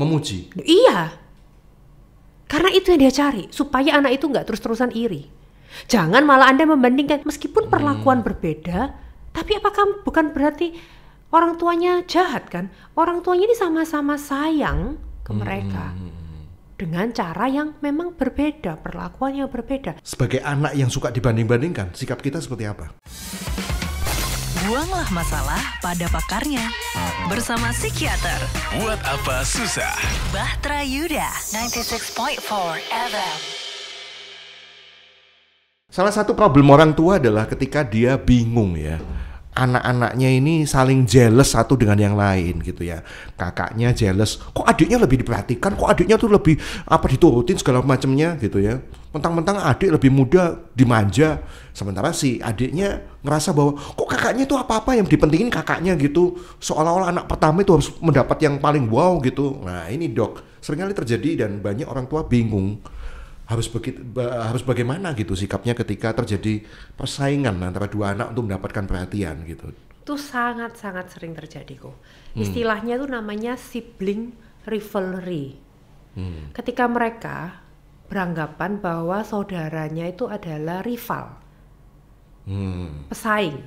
Memuji. Iya. Karena itu yang dia cari, supaya anak itu nggak terus-terusan iri. Jangan malah Anda membandingkan, meskipun perlakuan berbeda, tapi apakah bukan berarti orang tuanya jahat kan? Orang tuanya ini sama-sama sayang ke mereka. Dengan cara yang memang berbeda, perlakuan yang berbeda. Sebagai anak yang suka dibanding-bandingkan, sikap kita seperti apa? Buanglah masalah pada pakarnya. Bersama psikiater. Buat apa susah? Bahtera Yuda, 96.4 FM. Salah satu problem orang tua adalah ketika dia bingung ya. Anak-anaknya ini saling jealous satu dengan yang lain gitu ya. Kakaknya jealous, kok adiknya lebih diperhatikan, kok adiknya tuh lebih diturutin segala macamnya gitu ya. Mentang-mentang adik lebih muda dimanja, sementara si adiknya ngerasa bahwa kok kakaknya itu apa-apa yang dipentingin kakaknya gitu. Seolah-olah anak pertama itu harus mendapat yang paling wow gitu. Nah ini dok, seringkali terjadi dan banyak orang tua bingung. Harus bagaimana gitu sikapnya ketika terjadi persaingan antara dua anak untuk mendapatkan perhatian gitu. Itu sangat-sangat sering terjadi kok. Istilahnya itu namanya sibling rivalry. Ketika mereka beranggapan bahwa saudaranya itu adalah rival, pesaing.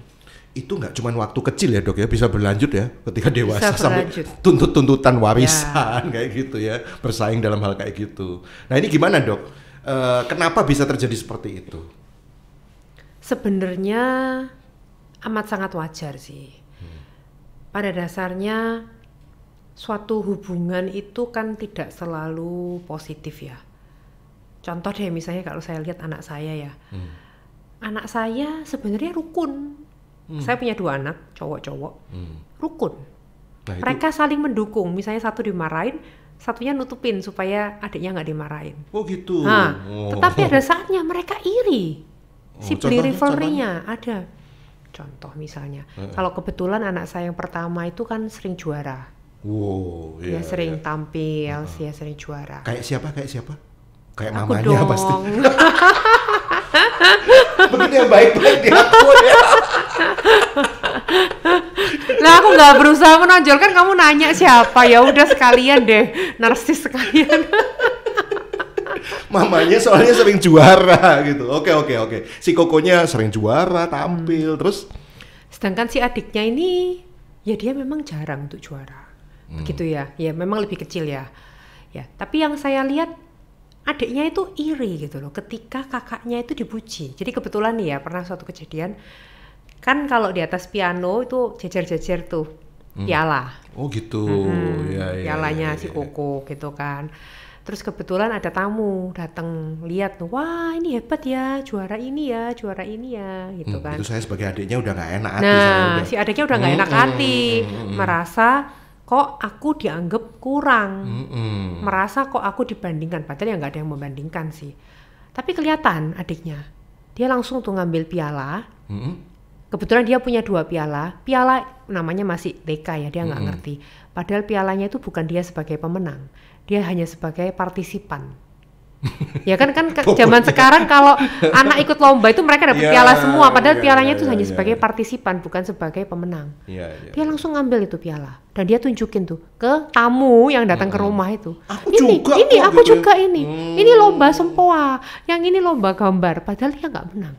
Itu nggak cuma waktu kecil ya dok ya, bisa berlanjut ya ketika dewasa sampai berlanjut. tuntut-tuntutan warisan kayak gitu ya, bersaing dalam hal kayak gitu. Nah ini gimana dok? Kenapa bisa terjadi seperti itu? Sebenarnya amat sangat wajar sih. Pada dasarnya suatu hubungan itu kan tidak selalu positif ya. Contoh deh misalnya kalau saya lihat anak saya ya. Anak saya sebenarnya rukun. Saya punya 2 anak, cowok-cowok. Rukun. Nah, mereka saling mendukung. Misalnya satu dimarahin, satunya nutupin supaya adiknya nggak dimarahin. Oh gitu. Nah, tetapi ada saatnya mereka iri. Sibling rivalry-nya ada. Contoh misalnya, kalau kebetulan anak saya yang pertama itu kan sering juara. Wow, Dia sering tampil, dia sering juara. Kayak siapa? Kayak Aku mamanya dong. pasti. Begitu yang baik-baik di aku ya. Lah aku nggak berusaha menonjolkan, kamu nanya siapa, ya udah sekalian deh, narsis sekalian. Mamanya soalnya sering juara gitu. Oke. Si kokonya sering juara, tampil, terus. Sedangkan si adiknya ini, ya dia memang jarang untuk juara. Begitu ya. Ya memang lebih kecil ya. Ya, tapi yang saya lihat adiknya itu iri gitu loh ketika kakaknya itu dipuji. Jadi kebetulan nih ya, pernah suatu kejadian. Kan kalau di atas piano itu jejer-jejer tuh piala. Oh gitu. Pialanya si Koko gitu kan. Terus kebetulan ada tamu datang lihat tuh, wah ini hebat ya, juara ini ya gitu kan. Itu saya sebagai adiknya udah nggak enak hati. Nah si adiknya udah nggak enak hati, merasa kok aku dianggap kurang, merasa kok aku dibandingkan, padahal ya nggak ada yang membandingkan sih. Tapi kelihatan adiknya, dia langsung tuh ngambil piala. Kebetulan dia punya 2 piala namanya masih TK ya, dia nggak ngerti. Padahal pialanya itu bukan dia sebagai pemenang, dia hanya sebagai partisipan. Ya kan zaman sekarang kalau anak ikut lomba itu mereka dapat piala semua, padahal pialanya itu hanya sebagai partisipan, bukan sebagai pemenang. Dia langsung ngambil itu piala dan dia tunjukin tuh ke tamu yang datang ke rumah itu. Aku juga ini lomba sempoa, yang ini lomba gambar, padahal dia nggak menang.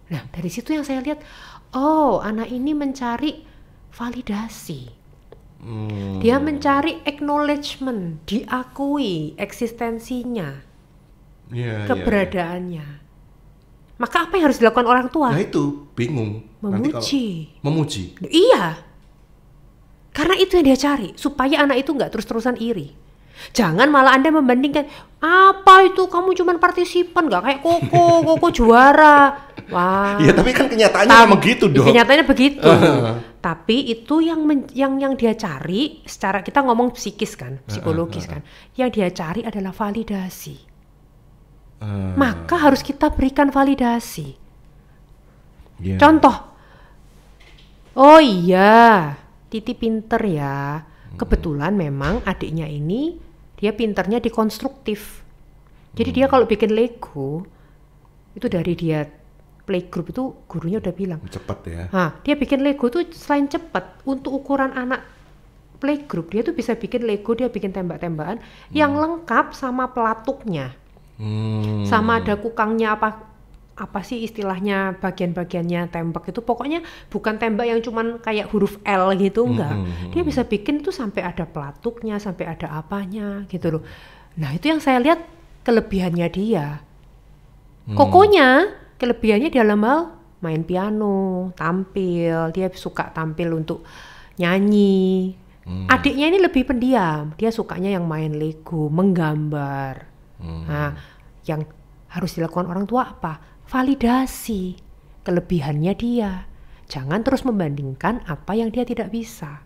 Nah dari situ yang saya lihat, oh anak ini mencari validasi. Dia mencari acknowledgement, diakui eksistensinya, keberadaannya. Maka apa yang harus dilakukan orang tua? Nah itu bingung. Memuji. Iya. Karena itu yang dia cari, supaya anak itu nggak terus-terusan iri. Jangan malah Anda membandingkan, apa itu kamu cuman partisipan, nggak kayak Koko juara. Wah. Ya tapi kan kenyataannya memang gitu dong. Kenyataannya begitu. Tapi itu yang dia cari, secara kita ngomong psikis kan, psikologis kan. Yang dia cari adalah validasi. Maka harus kita berikan validasi. Contoh. Oh iya, Titi pinter ya. Kebetulan memang adiknya ini dia pinternya di konstruktif. Jadi dia kalau bikin Lego itu dari dia playgroup itu gurunya udah bilang cepet ya. Nah, dia bikin Lego tuh selain cepet, untuk ukuran anak playgroup, dia tuh bisa bikin Lego, dia bikin tembak-tembakan yang lengkap sama pelatuknya. Sama ada kukangnya apa sih istilahnya bagian-bagiannya tembak itu, pokoknya bukan tembak yang cuman kayak huruf L gitu, enggak. Dia bisa bikin itu sampai ada pelatuknya, sampai ada apanya gitu loh. Nah itu yang saya lihat kelebihannya dia. Kokonya kelebihannya dalam hal main piano, tampil, dia suka tampil untuk nyanyi. Adiknya ini lebih pendiam, dia sukanya yang main Lego, menggambar. Nah yang harus dilakukan orang tua apa? Validasi kelebihannya dia. Jangan terus membandingkan apa yang dia tidak bisa.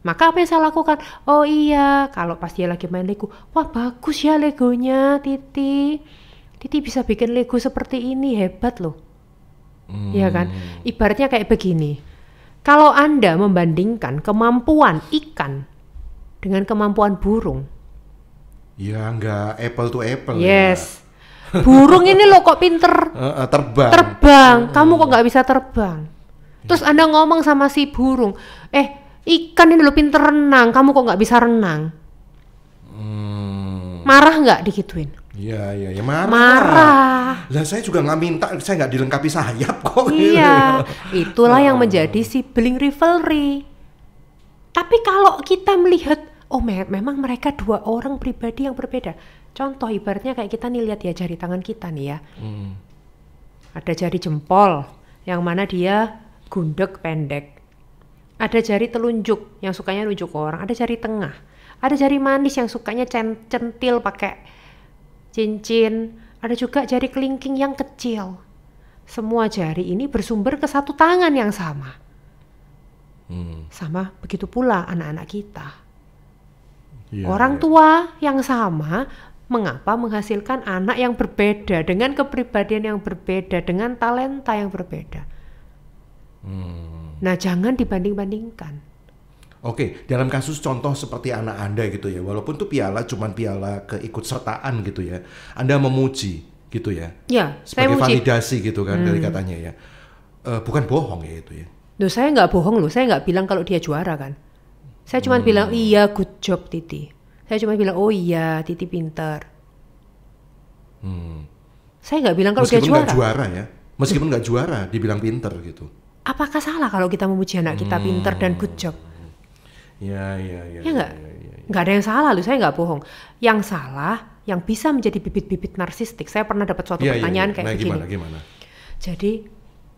Maka apa yang saya lakukan? Oh iya, kalau pas dia lagi main Lego, wah bagus ya Legonya Titi. Titi bisa bikin Lego seperti ini, hebat loh. Ya kan? Ibaratnya kayak begini. Kalau Anda membandingkan kemampuan ikan dengan kemampuan burung. Ya nggak apple to apple. Yes. Burung ini loh kok pinter terbang. Kamu kok nggak bisa terbang? Terus Anda ngomong sama si burung, ikan ini loh pinter renang, kamu kok nggak bisa renang? Marah nggak digituin? Iya, marah. Lah saya juga nggak minta, saya nggak dilengkapi sayap kok. Iya, itulah yang menjadi sibling rivalry. Tapi kalau kita melihat, memang mereka dua orang pribadi yang berbeda. Contoh ibaratnya kayak kita nih, lihat ya jari tangan kita nih ya. Ada jari jempol yang mana dia gundek pendek. Ada jari telunjuk yang sukanya nunjuk ke orang. Ada jari tengah. Ada jari manis yang sukanya centil pakai cincin. Ada juga jari kelingking yang kecil. Semua jari ini bersumber ke satu tangan yang sama. Sama begitu pula anak-anak kita. Orang tua yang sama, mengapa menghasilkan anak yang berbeda, dengan kepribadian yang berbeda, dengan talenta yang berbeda. Nah jangan dibanding-bandingkan. Oke, dalam kasus contoh seperti anak Anda gitu ya, walaupun tuh piala cuman piala keikutsertaan gitu ya, Anda memuji gitu ya, sebagai validasi gitu kan dari katanya ya, bukan bohong ya itu ya. Loh saya nggak bohong loh, saya nggak bilang kalau dia juara kan. Saya cuma bilang iya good job Titi. Saya cuma bilang oh iya Titi pintar. Saya nggak bilang kalau dia juara. Meskipun nggak juara ya, meskipun nggak juara dibilang pintar gitu. Apakah salah kalau kita memuji anak kita pintar dan good job? Ya nggak? Nggak ada yang salah loh, saya nggak bohong. Yang salah yang bisa menjadi bibit-bibit narsistik. Saya pernah dapat suatu pertanyaan kayak begini. Gimana? Jadi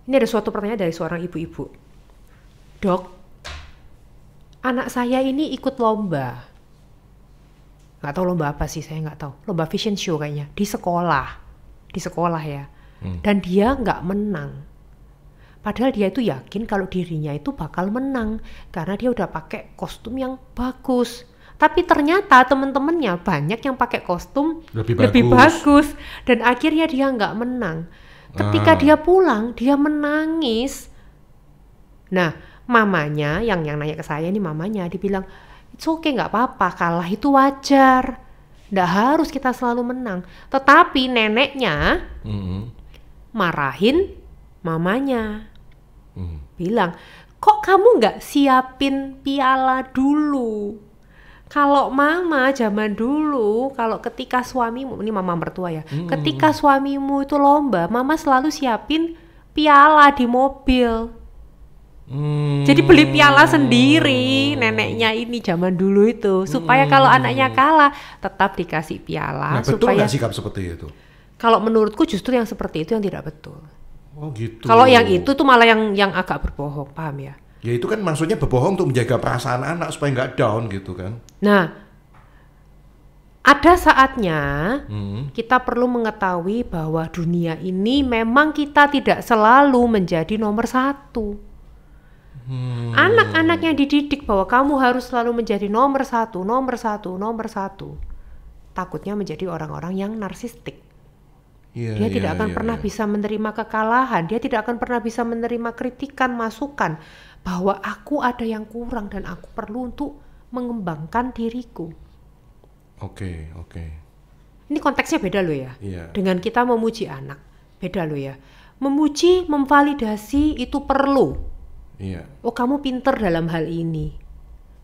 ini ada suatu pertanyaan dari seorang ibu-ibu. Dok, anak saya ini ikut lomba. Nggak tahu lomba apa sih, saya nggak tahu. Lomba fashion show kayaknya di sekolah ya. Dan dia nggak menang. Padahal dia itu yakin kalau dirinya itu bakal menang karena dia udah pakai kostum yang bagus. Tapi ternyata teman-temannya banyak yang pakai kostum lebih bagus dan akhirnya dia nggak menang. Ketika dia pulang, dia menangis. Nah, mamanya yang nanya ke saya ini, mamanya dibilang, "It's okay, nggak apa-apa, kalah itu wajar. Nggak harus kita selalu menang." Tetapi neneknya marahin mamanya. Bilang, "Kok kamu nggak siapin piala dulu? Kalau mama zaman dulu, kalau ketika suamimu," ini mama mertua ya, "ketika suamimu itu lomba, mama selalu siapin piala di mobil." Jadi beli piala sendiri neneknya ini zaman dulu itu, supaya kalau anaknya kalah tetap dikasih piala. Nah, betul nggak sikap seperti itu? Kalau menurutku justru yang seperti itu yang tidak betul. Oh gitu. Kalau yang itu tuh malah yang agak berbohong, paham ya? Ya itu kan maksudnya berbohong untuk menjaga perasaan anak supaya nggak down gitu kan. Nah, ada saatnya kita perlu mengetahui bahwa dunia ini memang kita tidak selalu menjadi nomor satu. Anak-anak yang dididik bahwa kamu harus selalu menjadi nomor satu. Takutnya menjadi orang-orang yang narsistik. Dia tidak akan pernah bisa menerima kekalahan. Dia tidak akan pernah bisa menerima kritikan, masukan bahwa aku ada yang kurang dan aku perlu untuk mengembangkan diriku. Oke. Ini konteksnya beda loh ya. Dengan kita memuji anak, beda loh ya. Memuji, memvalidasi itu perlu. Oh kamu pinter dalam hal ini.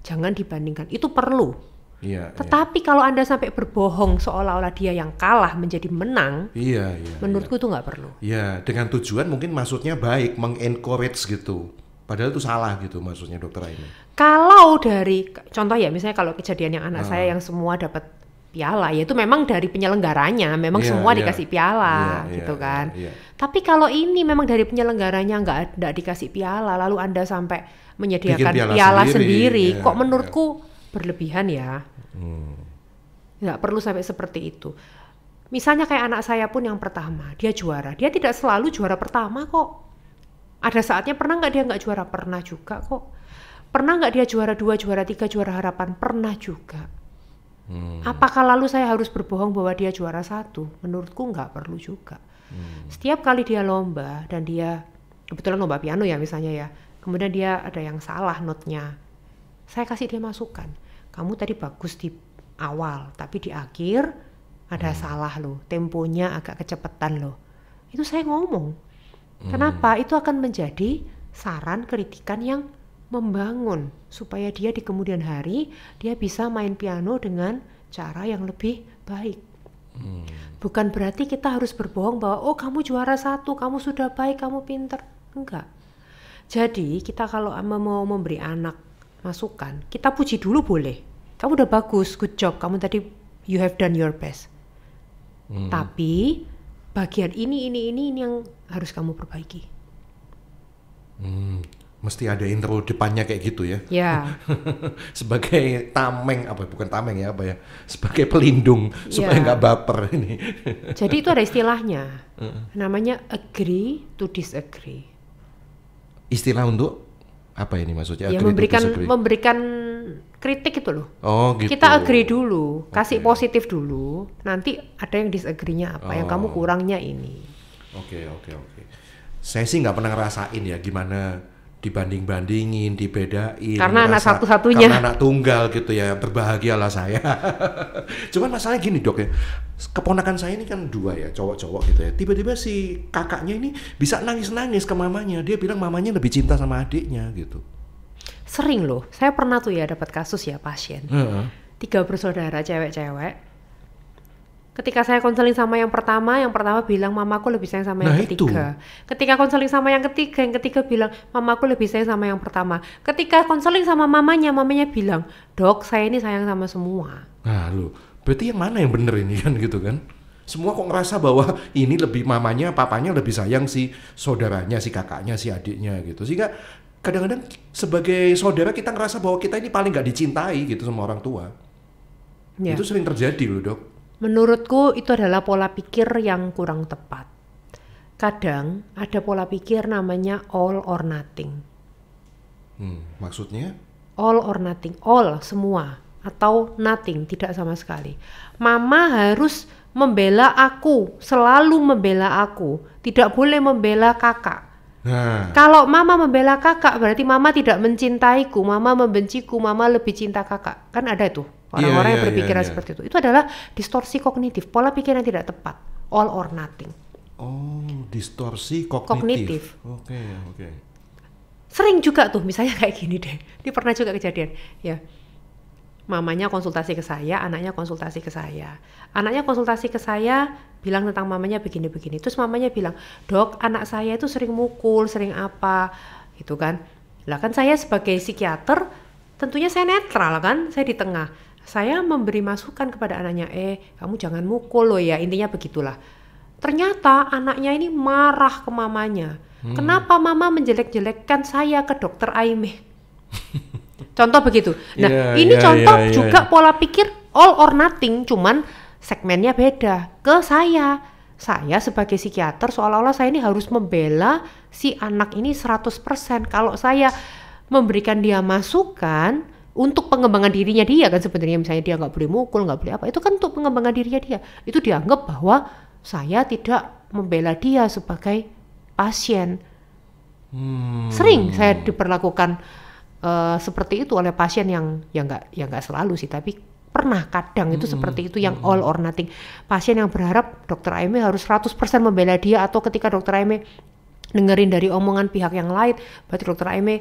jangan dibandingkan. Itu perlu. Iya. Tetapi kalau Anda sampai berbohong seolah-olah dia yang kalah menjadi menang, menurutku itu nggak perlu. Iya, dengan tujuan mungkin maksudnya baik, mengencourage gitu. Padahal itu salah gitu maksudnya Dokter Aini. Kalau dari contoh ya, misalnya kalau kejadian yang anak saya yang semua dapat piala, ya itu memang dari penyelenggaranya, memang semua dikasih piala gitu kan. Tapi kalau ini memang dari penyelenggaranya nggak dikasih piala, lalu Anda sampai menyediakan piala sendiri, kok menurutku berlebihan ya. Nggak perlu sampai seperti itu. Misalnya kayak anak saya pun yang pertama, dia juara. Dia tidak selalu juara pertama kok. Ada saatnya pernah nggak dia nggak juara? Pernah juga kok. Pernah nggak dia juara 2, juara 3, juara harapan? Pernah juga. Apakah lalu saya harus berbohong bahwa dia juara 1? Menurutku nggak perlu juga. Setiap kali dia lomba, dan dia kebetulan lomba piano ya misalnya ya, kemudian dia ada yang salah notnya, saya kasih dia masukan. Kamu tadi bagus di awal, tapi di akhir ada salah loh, temponya agak kecepatan loh. Itu saya ngomong. Kenapa? Itu akan menjadi saran kritikan yang membangun, supaya dia di kemudian hari dia bisa main piano dengan cara yang lebih baik. Bukan berarti kita harus berbohong bahwa oh kamu juara 1, kamu sudah baik, kamu pinter. Enggak. Jadi kita kalau mau memberi anak masukan, kita puji dulu boleh. Kamu udah bagus, good job, kamu tadi you have done your best. Tapi bagian ini yang harus kamu perbaiki. Mesti ada intro depannya kayak gitu ya. Ya. Sebagai tameng, bukan tameng ya, sebagai pelindung supaya nggak baper ini. Jadi itu ada istilahnya, namanya agree to disagree. Istilah untuk apa ini maksudnya? Ya memberikan kritik itu loh. Oh gitu. Kita agree dulu, kasih positif dulu, nanti ada yang disagree-nya apa, yang kamu kurangnya ini. Oke. Saya sih nggak pernah ngerasain ya gimana dibanding-bandingin, dibedain. Karena anak satu-satunya. Karena anak tunggal gitu ya, berbahagialah saya. Cuman masalahnya gini dok ya, keponakan saya ini kan 2 ya, cowok-cowok gitu ya. Tiba-tiba si kakaknya ini bisa nangis-nangis ke mamanya. Dia bilang mamanya lebih cinta sama adiknya gitu. Sering loh, saya pernah tuh ya dapat kasus ya pasien. 3 bersaudara cewek-cewek. Ketika saya konseling sama yang pertama bilang mamaku lebih sayang sama yang ketiga. Ketika konseling sama yang ketiga bilang mamaku lebih sayang sama yang pertama. Ketika konseling sama mamanya bilang, dok saya ini sayang sama semua. Nah lu, berarti yang mana yang bener ini kan gitu kan? Semua kok ngerasa bahwa ini lebih mamanya, papanya lebih sayang si saudaranya, si kakaknya, si adiknya gitu. Sehingga kadang-kadang sebagai saudara kita ngerasa bahwa kita ini paling gak dicintai gitu sama orang tua. Ya. Itu sering terjadi loh dok. Menurutku itu adalah pola pikir yang kurang tepat. Kadang ada pola pikir namanya all or nothing. Maksudnya? All or nothing, all semua atau nothing, tidak sama sekali. Mama harus membela aku, selalu membela aku, tidak boleh membela kakak. Nah. Kalau mama membela kakak berarti mama tidak mencintaiku, mama membenciku, mama lebih cinta kakak. Kan ada tuh orang-orang yang berpikiran seperti itu. Itu adalah distorsi kognitif, pola pikir yang tidak tepat. All or nothing. Oh, distorsi kognitif. Oke. Sering juga tuh, misalnya kayak gini deh. Ini pernah juga kejadian. Ya, mamanya konsultasi ke saya, anaknya konsultasi ke saya. Anaknya konsultasi ke saya, bilang tentang mamanya begini-begini. Terus mamanya bilang, dok, anak saya itu sering mukul, sering apa, gitu kan. Lah kan saya sebagai psikiater, tentunya saya netral kan, saya di tengah. Saya memberi masukan kepada anaknya, kamu jangan mukul loh ya, intinya begitulah. Ternyata anaknya ini marah ke mamanya. Kenapa mama menjelek-jelekkan saya ke dokter Aimeh? Contoh begitu. Nah, ini contoh juga pola pikir all or nothing, cuman segmennya beda. Ke saya sebagai psikiater seolah-olah saya ini harus membela si anak ini 100%. Kalau saya memberikan dia masukan untuk pengembangan dirinya dia kan sebenarnya, misalnya dia nggak boleh mukul, nggak boleh apa, itu kan untuk pengembangan dirinya dia. Itu dianggap bahwa saya tidak membela dia sebagai pasien. Sering saya diperlakukan seperti itu oleh pasien yang nggak selalu sih, tapi pernah kadang itu seperti itu, yang all or nothing. Pasien yang berharap dokter Aimee harus 100% membela dia, atau ketika dokter Aimee dengerin dari omongan pihak yang lain, berarti dokter Aimee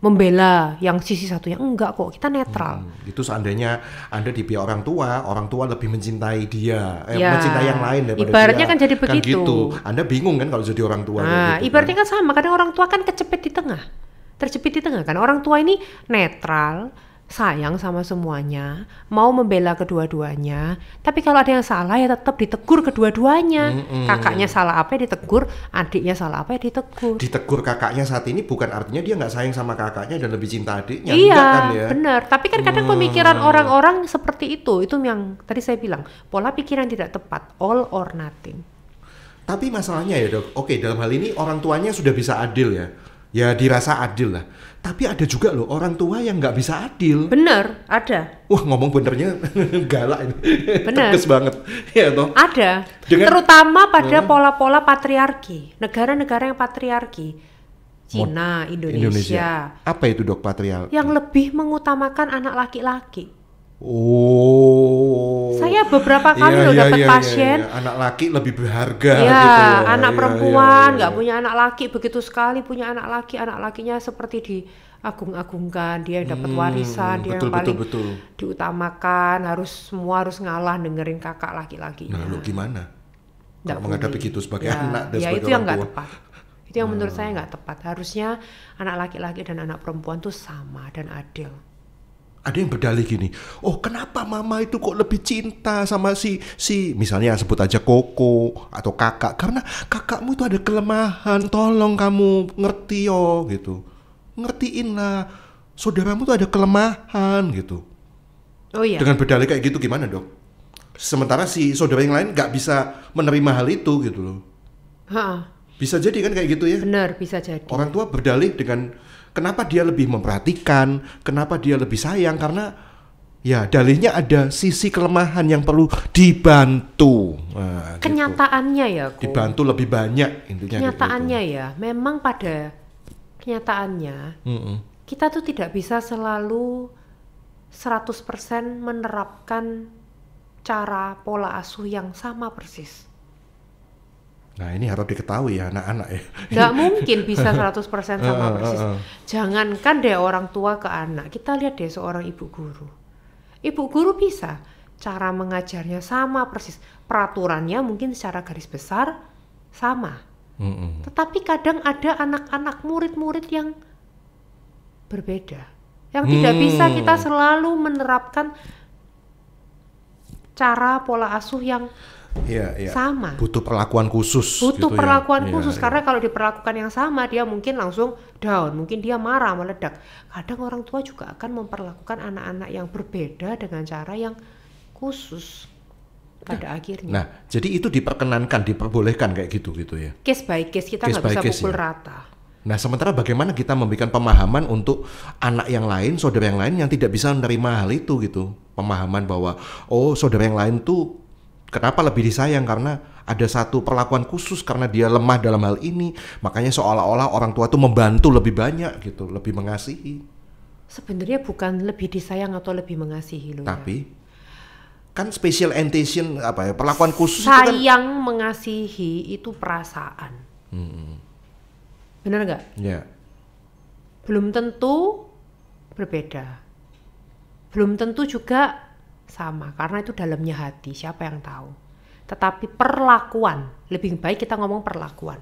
membela yang sisi satunya. Enggak kok, kita netral. Itu seandainya Anda di pihak orang tua lebih mencintai dia, Ya, mencintai yang lain daripada ibaratnya dia. kan jadi begitu. Gitu. Anda bingung kan kalau jadi orang tua. Nah, gitu, ibaratnya kan sama, kadang orang tua kan kecepet di tengah. Terjepit di tengah kan. Orang tua ini netral, sayang sama semuanya, mau membela kedua-duanya. Tapi kalau ada yang salah ya tetap ditegur kedua-duanya. Kakaknya salah apa ya ditegur, adiknya salah apa ya ditegur. Ditegur kakaknya saat ini bukan artinya dia nggak sayang sama kakaknya dan lebih cinta adiknya. Iya, Enggak kan ya? benar. Tapi kan kadang pemikiran orang-orang seperti itu yang tadi saya bilang, pola pikiran tidak tepat, all or nothing. Tapi masalahnya ya dok, oke dalam hal ini orang tuanya sudah bisa adil ya. Ya dirasa adil lah. Tapi ada juga loh orang tua yang nggak bisa adil. Bener, ada. Wah ngomong benernya galak ini. Bener. Tegas banget. Ya toh. Ada. Dengan- Terutama pada pola-pola patriarki. Negara-negara yang patriarki. Cina, Indonesia. Apa itu dok patrial? Yang lebih mengutamakan anak laki-laki. Oh. Saya beberapa kali loh dapat pasien. Iya. Anak laki lebih berharga Ya, gitu. anak Iya, perempuan iya. nggak punya anak laki, begitu sekali punya anak lakinya seperti diagung-agungkan, dia yang dapat warisan, dia betul, yang paling betul. diutamakan, semua harus ngalah dengerin kakak laki-lakinya. Nah, lu gimana? Nggak Kalau menghadapi boleh. gitu sebagai Ya, anak dan ya sebagai itu yang orang nggak tua. tepat. Itu yang menurut saya nggak tepat. Harusnya anak laki-laki dan anak perempuan tuh sama dan adil. Ada yang berdalih gini, oh kenapa mama itu kok lebih cinta sama si misalnya sebut aja Koko atau kakak, karena kakakmu itu ada kelemahan, tolong kamu ngerti yo gitu, ngertiin lah, saudaramu tuh ada kelemahan gitu. Oh iya. Dengan berdalih kayak gitu gimana dok? Sementara si saudara yang lain nggak bisa menerima hal itu gitu loh. Ha, Bisa jadi kan kayak gitu ya? benar bisa jadi. Orang tua berdalih dengan kenapa dia lebih memperhatikan, kenapa dia lebih sayang, karena ya dalihnya ada sisi kelemahan yang perlu dibantu. Nah, gitu. Kenyataannya ya, Ko. Dibantu lebih banyak intinya. Kenyataannya ya, memang pada kenyataannya kita tuh tidak bisa selalu 100% menerapkan cara pola asuh yang sama persis. Nah ini harus diketahui ya anak-anak ya. Nggak mungkin bisa 100% sama persis. Jangankan deh orang tua ke anak, kita lihat deh seorang ibu guru. Ibu guru bisa, cara mengajarnya sama persis. Peraturannya mungkin secara garis besar sama. Tetapi kadang ada anak-anak murid-murid yang berbeda. Yang tidak bisa kita selalu menerapkan cara pola asuh yang Iya. sama. Butuh perlakuan khusus. Butuh gitu perlakuan ya. khusus Iya, karena kalau diperlakukan yang sama dia mungkin langsung down, mungkin dia marah, meledak. Kadang orang tua juga akan memperlakukan anak-anak yang berbeda dengan cara yang khusus pada akhirnya. Nah, jadi itu diperkenankan, diperbolehkan kayak gitu ya. Case by case, kita Case nggak by bisa case, pukul ya. rata. Nah, sementara bagaimana kita memberikan pemahaman untuk anak yang lain, saudara yang lain yang tidak bisa menerima hal itu gitu. Pemahaman bahwa oh, saudara yang lain tuh kenapa lebih disayang karena ada satu perlakuan khusus karena dia lemah dalam hal ini. Makanya seolah-olah orang tua tuh membantu lebih banyak gitu, lebih mengasihi. Sebenarnya bukan lebih disayang atau lebih mengasihi loh. Tapi kan special attention apa ya, perlakuan khusus itu kan Sayang mengasihi itu perasaan. Bener nggak? ya. Belum tentu berbeda. Belum tentu juga sama, karena itu dalamnya hati, siapa yang tahu. Tetapi perlakuan, lebih baik kita ngomong perlakuan.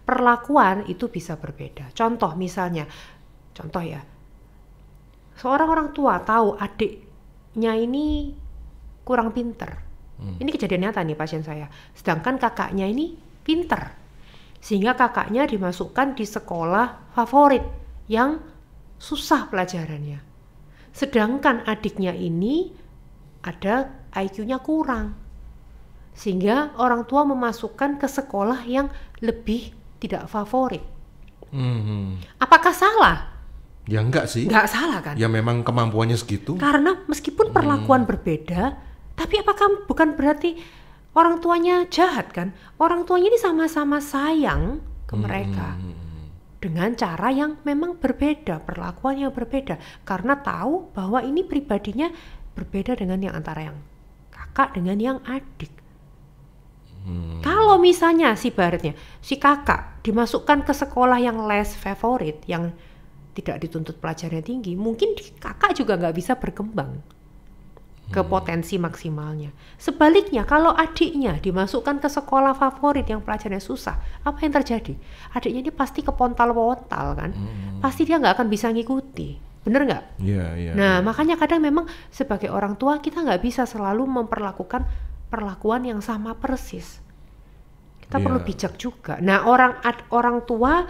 Perlakuan itu bisa berbeda. Contoh misalnya, ya, seorang orang tua tahu adiknya ini kurang pinter. Ini kejadian nyata nih pasien saya. Sedangkan kakaknya ini pinter. Sehingga kakaknya dimasukkan di sekolah favorit yang susah pelajarannya. Sedangkan adiknya ini ada IQ-nya kurang. Sehingga orang tua memasukkan ke sekolah yang lebih tidak favorit. Apakah salah? Ya enggak sih. Nggak salah kan? Ya memang kemampuannya segitu. Karena meskipun perlakuan berbeda, tapi apakah bukan berarti orang tuanya jahat kan? Orang tuanya ini sama-sama sayang ke mereka. Dengan cara yang memang berbeda, perlakuan yang berbeda. Karena tahu bahwa ini pribadinya berbeda dengan yang antara yang kakak dengan yang adik. Kalau misalnya si kakak dimasukkan ke sekolah yang less favorit, yang tidak dituntut pelajarannya tinggi, mungkin kakak juga nggak bisa berkembang ke potensi maksimalnya. Sebaliknya, kalau adiknya dimasukkan ke sekolah favorit yang pelajarannya susah, apa yang terjadi? Adiknya ini pasti kepontal-pontal kan, pasti dia nggak akan bisa ngikuti, bener nggak? Nah, makanya kadang memang sebagai orang tua kita nggak bisa selalu memperlakukan perlakuan yang sama persis. Kita perlu bijak juga. Nah, orang tua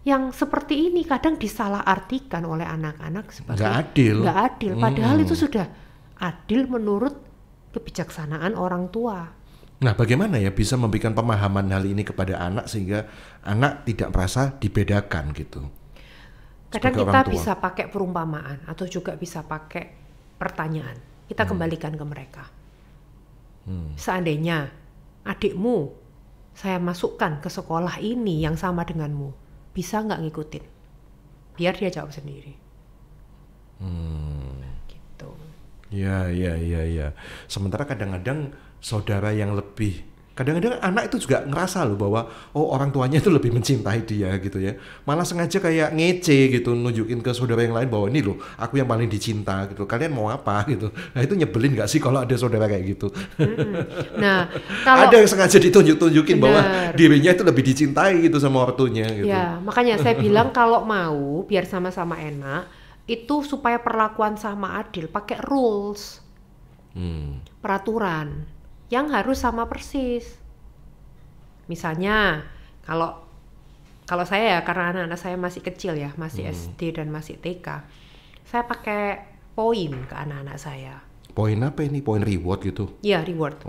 yang seperti ini kadang disalahartikan oleh anak-anak sebagai nggak adil. Padahal itu sudah adil menurut kebijaksanaan orang tua. Nah, bagaimana ya bisa memberikan pemahaman hal ini kepada anak sehingga anak tidak merasa dibedakan gitu? Kadang kita bisa pakai perumpamaan atau juga bisa pakai pertanyaan. Kita kembalikan ke mereka. Seandainya adikmu saya masukkan ke sekolah ini yang sama denganmu, bisa nggak ngikutin? Biar dia jawab sendiri. Gitu. Ya. Sementara kadang-kadang saudara yang kadang-kadang anak itu juga ngerasa loh bahwa orang tuanya itu lebih mencintai dia gitu ya. Malah sengaja kayak ngece gitu, nunjukin ke saudara yang lain bahwa ini loh aku yang paling dicinta gitu. Kalian mau apa gitu. Nah, itu nyebelin nggak sih kalau ada saudara kayak gitu? Nah, kalau ada yang sengaja ditunjukin bahwa dirinya itu lebih dicintai gitu sama ortunya gitu. Ya, makanya saya bilang kalau mau biar sama-sama enak, itu supaya perlakuan sama adil, pakai rules, peraturan yang harus sama persis. Misalnya kalau saya ya, karena anak-anak saya masih kecil ya, masih SD dan masih TK, saya pakai poin ke anak-anak saya. Poin apa ini? Poin reward gitu? Iya, reward.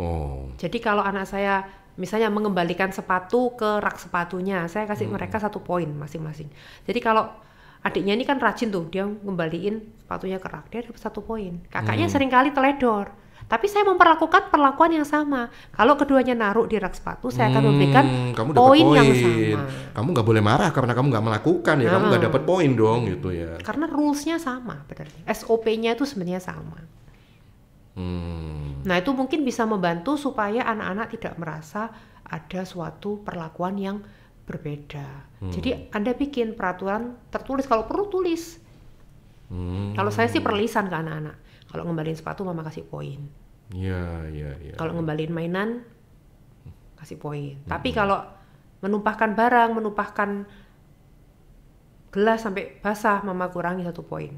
Jadi kalau anak saya misalnya mengembalikan sepatu ke rak sepatunya, saya kasih mereka 1 poin masing-masing. Jadi kalau adiknya ini kan rajin tuh, dia ngembaliin sepatunya ke rak, dia dapat 1 poin. Kakaknya seringkali teledor. Tapi saya memperlakukan perlakuan yang sama. Kalau keduanya naruh di rak sepatu, saya akan memberikan poin yang sama. Kamu nggak boleh marah karena kamu nggak melakukan ya, kamu nggak dapat poin dong gitu ya. Karena rules-nya sama, benar. SOP-nya itu sebenarnya sama. Nah, itu mungkin bisa membantu supaya anak-anak tidak merasa ada suatu perlakuan yang berbeda. Jadi Anda bikin peraturan tertulis, kalau perlu tulis. Kalau saya sih perlisan ke anak-anak. Kalau ngembaliin sepatu mama kasih poin. Iya. Kalau ngembaliin mainan kasih poin. Tapi kalau menumpahkan barang, menumpahkan gelas sampai basah, mama kurangi 1 poin.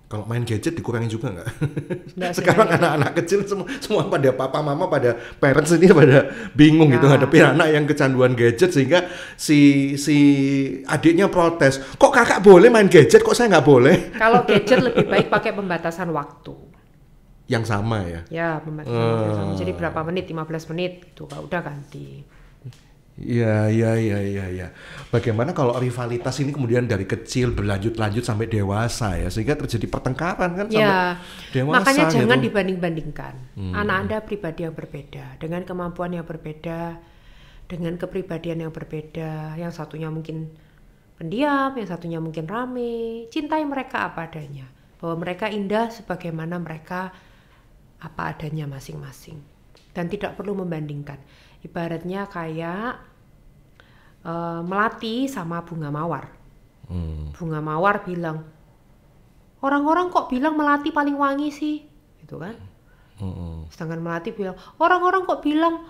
Kalau main gadget dikurangi juga nggak? Sekarang anak-anak kecil semua pada papa mama pada parents ini pada bingung gitu hadapi anak yang kecanduan gadget, sehingga si adiknya protes, kok kakak boleh main gadget, kok saya nggak boleh? Kalau gadget lebih baik pakai pembatasan waktu. Yang sama ya? Ya, pembatasan waktu. Jadi berapa menit, 15 menit gitu, kalau udah ganti. Iya. Bagaimana kalau rivalitas ini kemudian dari kecil berlanjut sampai dewasa ya, sehingga terjadi pertengkaran kan sampai dewasa. Makanya jangan gitu. dibanding-bandingkan. Anak Anda pribadi yang berbeda, dengan kemampuan yang berbeda, dengan kepribadian yang berbeda. Yang satunya mungkin pendiam, yang satunya mungkin rame. Cintai mereka apa adanya, bahwa mereka indah sebagaimana mereka apa adanya masing-masing, dan tidak perlu membandingkan. Ibaratnya kayak melati sama bunga mawar. Bunga mawar bilang, orang-orang kok bilang melati paling wangi sih, gitu kan? Sedangkan melati bilang, orang-orang kok bilang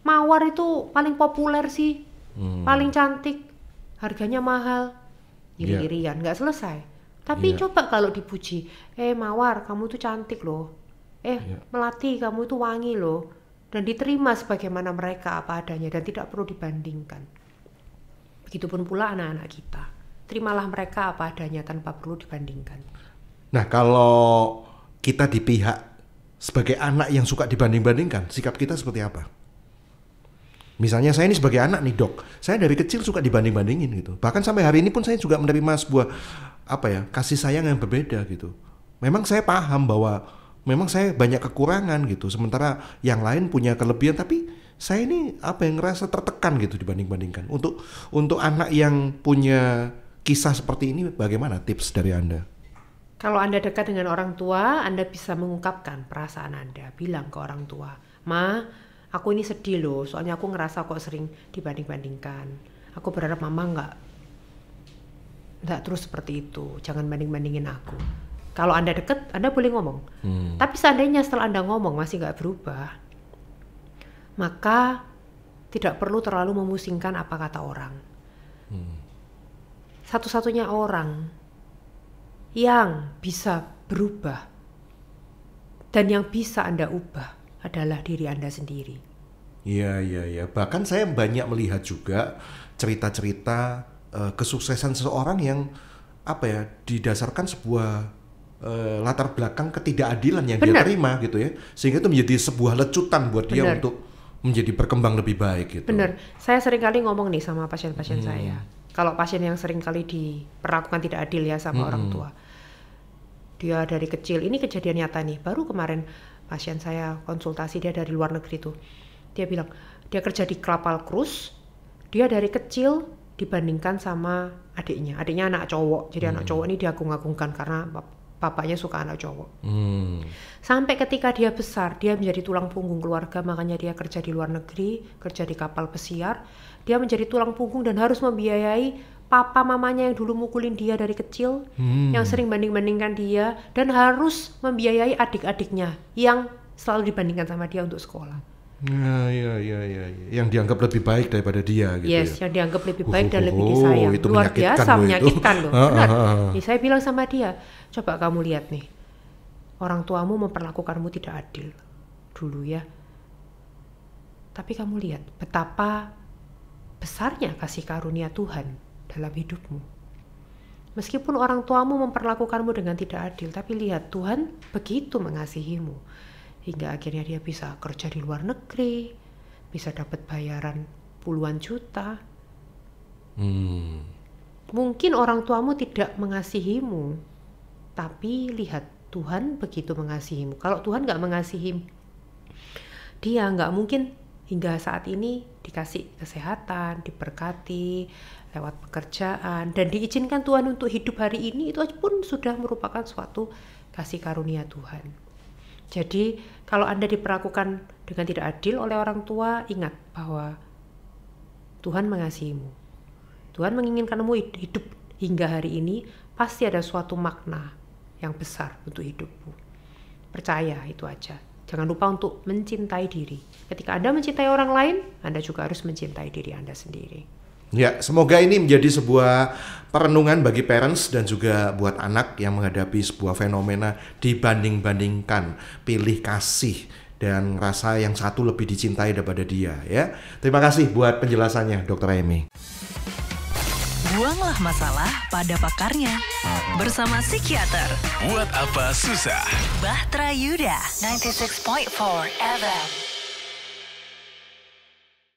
mawar itu paling populer sih, paling cantik, harganya mahal, iri-irian, nggak selesai. Tapi coba kalau dipuji, mawar kamu tuh cantik loh, melati kamu tuh wangi loh, dan diterima sebagaimana mereka apa adanya dan tidak perlu dibandingkan. Begitupun pula anak-anak kita, terimalah mereka apa adanya tanpa perlu dibandingkan. Nah, kalau kita di pihak sebagai anak yang suka dibanding-bandingkan, sikap kita seperti apa? Misalnya saya ini sebagai anak nih dok, saya dari kecil suka dibanding-bandingin gitu. Bahkan sampai hari ini pun saya juga menerima sebuah kasih sayang yang berbeda gitu. Memang saya paham bahwa memang saya banyak kekurangan gitu, sementara yang lain punya kelebihan, tapi saya ini yang ngerasa tertekan gitu dibanding-bandingkan. Untuk anak yang punya kisah seperti ini, bagaimana tips dari Anda? Kalau Anda dekat dengan orang tua, Anda bisa mengungkapkan perasaan Anda, bilang ke orang tua, Ma, aku ini sedih loh, soalnya aku ngerasa kok sering dibanding-bandingkan. Aku berharap Mama nggak Nggak terus seperti itu, jangan banding-bandingin aku. Kalau Anda deket, Anda boleh ngomong. Tapi seandainya setelah Anda ngomong masih nggak berubah, maka tidak perlu terlalu memusingkan apa kata orang. Satu-satunya orang yang bisa berubah dan yang bisa Anda ubah adalah diri Anda sendiri. Iya. Bahkan saya banyak melihat juga cerita-cerita kesuksesan seseorang yang didasarkan sebuah latar belakang ketidakadilan yang dia terima gitu ya, sehingga itu menjadi sebuah lecutan buat dia untuk menjadi berkembang lebih baik gitu. Bener, saya sering kali ngomong nih sama pasien-pasien saya, kalau pasien yang sering kali diperlakukan tidak adil ya sama orang tua, dia dari kecil, ini kejadian nyata nih, baru kemarin pasien saya konsultasi, dia dari luar negeri tuh, dia bilang dia kerja di kapal cruise, dia dari kecil dibandingkan sama adiknya anak cowok, jadi anak cowok ini diagung-agungkan karena bapaknya suka anak cowok. Sampai ketika dia besar, dia menjadi tulang punggung keluarga, makanya dia kerja di luar negeri, kerja di kapal pesiar. Dia menjadi tulang punggung dan harus membiayai papa mamanya yang dulu mukulin dia dari kecil, yang sering banding-bandingkan dia, dan harus membiayai adik-adiknya yang selalu dibandingkan sama dia untuk sekolah. Iya. Yang dianggap lebih baik daripada dia gitu. Yes, yang dianggap lebih baik dan lebih disayang. Itu luar biasa menyakitkan loh. Benar. Nih, saya bilang sama dia, coba kamu lihat nih, orang tuamu memperlakukanmu tidak adil dulu ya. Tapi kamu lihat betapa besarnya kasih karunia Tuhan dalam hidupmu. Meskipun orang tuamu memperlakukanmu dengan tidak adil, tapi lihat Tuhan begitu mengasihimu. Hingga akhirnya dia bisa kerja di luar negeri, bisa dapat bayaran puluhan juta. Mungkin orang tuamu tidak mengasihimu, tapi lihat Tuhan begitu mengasihimu. Kalau Tuhan gak mengasihi dia, gak mungkin hingga saat ini dikasih kesehatan, diberkati lewat pekerjaan, dan diizinkan Tuhan untuk hidup hari ini, itu pun sudah merupakan suatu kasih karunia Tuhan. Jadi kalau Anda diperlakukan dengan tidak adil oleh orang tua, ingat bahwa Tuhan mengasihimu. Tuhan menginginkanmu hidup hingga hari ini, pasti ada suatu makna yang besar untuk hidupmu. Percaya itu aja. Jangan lupa untuk mencintai diri. Ketika Anda mencintai orang lain, Anda juga harus mencintai diri Anda sendiri. Ya, semoga ini menjadi sebuah perenungan bagi parents dan juga buat anak yang menghadapi sebuah fenomena dibanding-bandingkan, pilih kasih dan rasa yang satu lebih dicintai daripada dia ya. Terima kasih buat penjelasannya Dr. Amy. Buanglah masalah pada pakarnya bersama psikiater. Buat apa susah? Bahtera Yuda 96.4 FM.